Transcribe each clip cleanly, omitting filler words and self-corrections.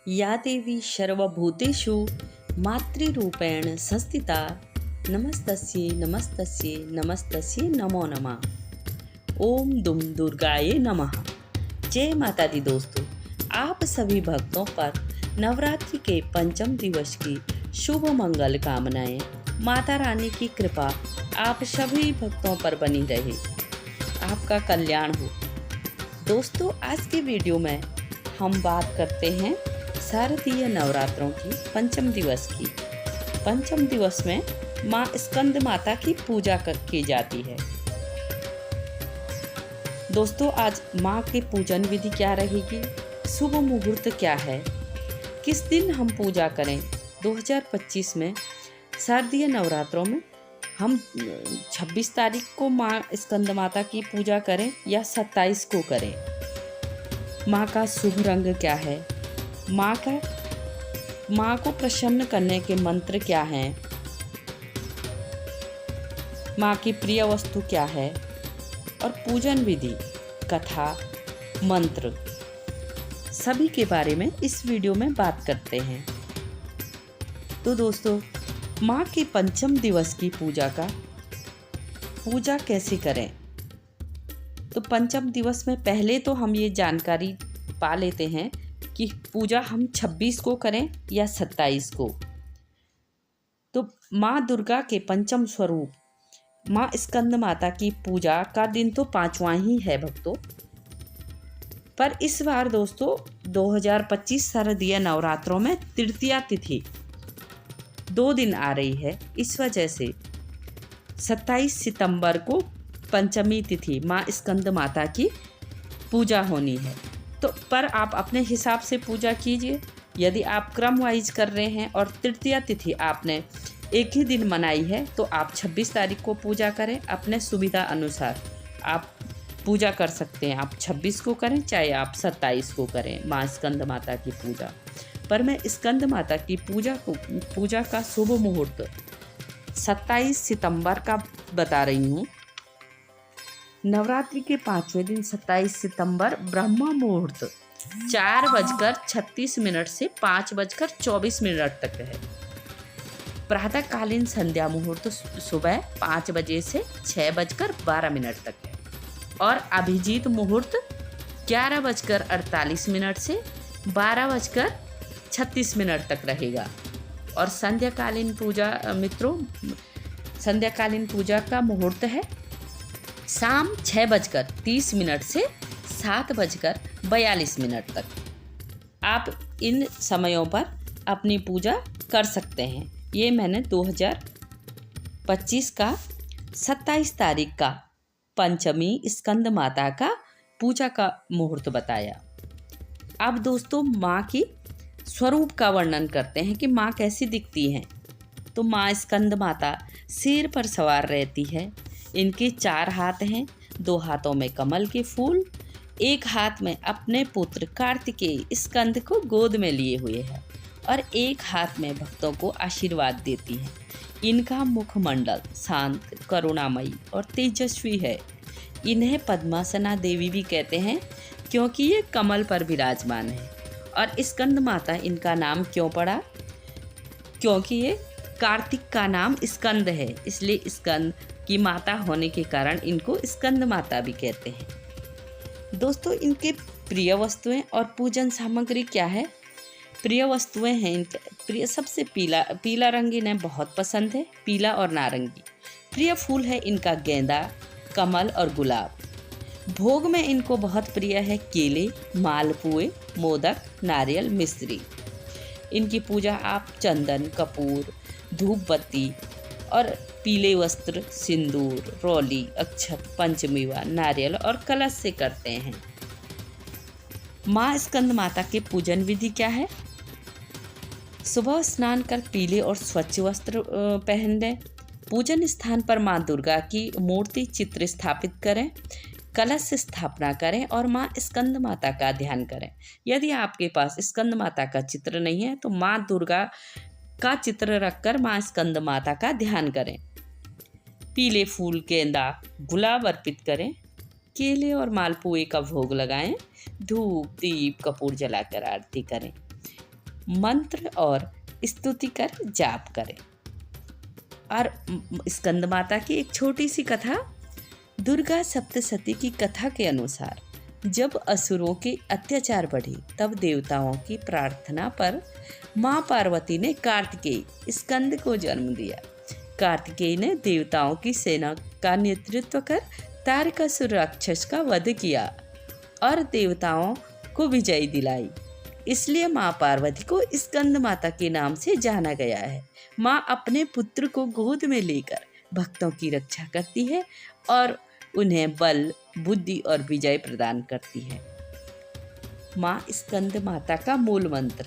या देवी सर्वभूतेषु मातृरूपेण संस्थिता नमस्तस्यै नमस्तस्यै नमस्तस्यै नमो नमः। ओम दुम दुर्गाये नमः। जय माता दी दोस्तों, आप सभी भक्तों पर नवरात्रि के पंचम दिवस की शुभ मंगल कामनाएं। माता रानी की कृपा आप सभी भक्तों पर बनी रहे, आपका कल्याण हो। दोस्तों, आज के वीडियो में हम बात करते हैं शारदीय नवरात्रों की पंचम दिवस की। पंचम दिवस में माँ स्कंद माता की पूजा की जाती है। दोस्तों, आज माँ की पूजन विधि क्या रहेगी, शुभ मुहूर्त क्या है, किस दिन हम पूजा करें। 2025 में शारदीय नवरात्रों में हम 26 तारीख को माँ स्कंद माता की पूजा करें या 27 को करें। माँ का शुभ रंग क्या है, माँ को प्रसन्न करने के मंत्र क्या हैं, माँ की प्रिय वस्तु क्या है और पूजन विधि, कथा, मंत्र सभी के बारे में इस वीडियो में बात करते हैं। तो दोस्तों, माँ के पंचम दिवस की पूजा कैसे करें। तो पंचम दिवस में पहले तो हम ये जानकारी पा लेते हैं कि पूजा हम 26 को करें या 27 को। तो माँ दुर्गा के पंचम स्वरूप माँ स्कंद माता की पूजा का दिन तो 5वां ही है भक्तों। पर इस बार दोस्तों 2025 शारदीय नवरात्रों में तृतीया तिथि 2 दिन आ रही है। इस वजह से 27 सितंबर को पंचमी तिथि माँ स्कंद माता की पूजा होनी है। तो पर आप अपने हिसाब से पूजा कीजिए। यदि आप क्रम वाइज कर रहे हैं और तृतीया तिथि आपने एक ही दिन मनाई है तो आप 26 तारीख को पूजा करें। अपने सुविधा अनुसार आप पूजा कर सकते हैं। आप 26 को करें चाहे आप 27 को करें माँ स्कंद माता की पूजा। पर मैं स्कंद माता की पूजा का शुभ मुहूर्त 27 सितंबर का बता रही हूँ। नवरात्रि के 5वें दिन 27 सितंबर ब्रह्म मुहूर्त 4:36 से 5:24 तक है। प्रातःकालीन संध्या मुहूर्त सुबह 5 बजे से 6:12 तक है और अभिजीत मुहूर्त 11:48 से 12:36 तक रहेगा। और संध्याकालीन पूजा का मुहूर्त है शाम 6:30 से 7:42 तक। आप इन समयों पर अपनी पूजा कर सकते हैं। ये मैंने 2025 का 27 तारीख का पंचमी स्कंद माता का पूजा का मुहूर्त बताया। अब दोस्तों, माँ की स्वरूप का वर्णन करते हैं कि माँ कैसी दिखती हैं। तो माँ स्कंद माता शेर पर सवार रहती है। इनके 4 हाथ हैं, 2 हाथों में कमल के फूल, एक हाथ में अपने पुत्र कार्तिकेय स्कंद को गोद में लिए हुए है और एक हाथ में भक्तों को आशीर्वाद देती है। इनका मुखमंडल शांत, करुणामयी और तेजस्वी है। इन्हें पद्मासना देवी भी कहते हैं क्योंकि ये कमल पर विराजमान है। और स्कंद माता इनका नाम क्यों पड़ा, क्योंकि ये कार्तिक का नाम स्कंद है, इसलिए स्कंद की माता होने के कारण इनको स्कंद माता भी कहते हैं। दोस्तों, इनके प्रिय वस्तुएं और पूजन सामग्री क्या है। प्रिय वस्तुएं हैं इनके सबसे पीला रंग इन्हें बहुत पसंद है, पीला और नारंगी। प्रिय फूल है इनका गेंदा, कमल और गुलाब। भोग में इनको बहुत प्रिय है केले, मालपुए, मोदक, नारियल, मिश्री। इनकी पूजा आप चंदन, कपूर, धूप बत्ती और पीले वस्त्र, सिंदूर, रौली, अक्षत, पंचमेवा, नारियल और कलश से करते हैं। माँ स्कंद माता के पूजन विधि क्या है। सुबह स्नान कर पीले और स्वच्छ वस्त्र पहन लें। पूजन स्थान पर माँ दुर्गा की मूर्ति चित्र स्थापित करें, कलश से स्थापना करें और माँ स्कंद माता का ध्यान करें। यदि आपके पास स्कंद माता का चित्र नहीं है तो माँ दुर्गा का चित्र रखकर माँ स्कंद माता का ध्यान करें। पीले फूल, गेंदा, गुलाब अर्पित करें। केले और मालपुए का भोग लगाएं। धूप, दीप, कपूर जलाकर आरती करें। मंत्र और स्तुति कर जाप करें। और स्कंद माता की एक छोटी सी कथा। दुर्गा सप्तशती की कथा के अनुसार जब असुरों के अत्याचार बढ़े तब देवताओं की प्रार्थना पर माँ पार्वती ने कार्तिकेय स्कंद को जन्म दिया। कार्तिकेय ने देवताओं की सेना का नेतृत्व कर तारकासुर राक्षस का वध किया और देवताओं को विजय दिलाई। इसलिए माँ पार्वती को स्कंद माता के नाम से जाना गया है। माँ अपने पुत्र को गोद में लेकर भक्तों की रक्षा करती है और उन्हें बल, बुद्धि और विजय प्रदान करती है। माँ स्कंद माता का मूल मंत्र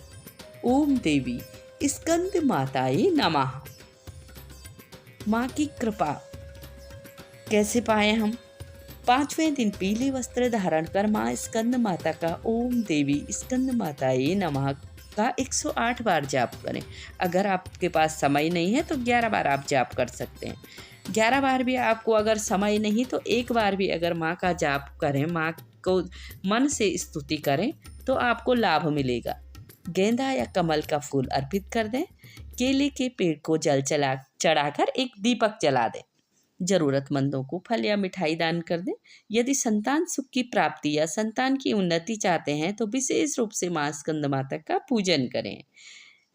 ओम देवी स्कंद माताये नमः। माँ की कृपा कैसे पाए हम? 5वें दिन पीले वस्त्र धारण कर माँ स्कंद माता का ओम देवी स्कंद माताये नमः का 108 बार जाप करें। अगर आपके पास समय नहीं है तो 11 बार आप जाप कर सकते हैं। 11 बार भी आपको अगर समय नहीं तो एक बार भी अगर माँ का जाप करें, माँ को मन से स्तुति करें तो आपको लाभ मिलेगा। गेंदा या कमल का फूल अर्पित कर दें। केले के पेड़ को जल चढ़ाकर एक दीपक जला दें। जरूरतमंदों को फल या मिठाई दान कर दें। यदि संतान सुख की प्राप्ति या संतान की उन्नति चाहते हैं तो विशेष रूप से माँ स्कंद माता का पूजन करें।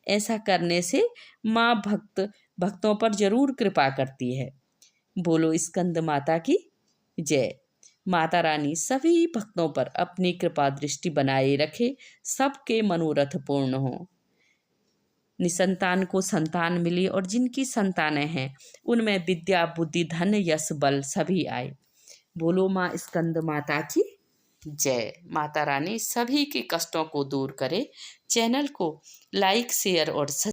ऐसा करने से माँ भक्तों पर जरूर कृपा करती है। बोलो स्कंद माता की जय। माता रानी सभी भक्तों पर अपनी कृपा दृष्टि बनाए रखे, सबके मनोरथ पूर्ण हो। निसंतान को संतान मिली और जिनकी संतानें हैं उनमें विद्या, बुद्धि, धन, यश, बल सभी आए। बोलो माँ स्कंद माता की जय। माता रानी सभी के कष्टों को दूर करे। चैनल को लाइक, शेयर और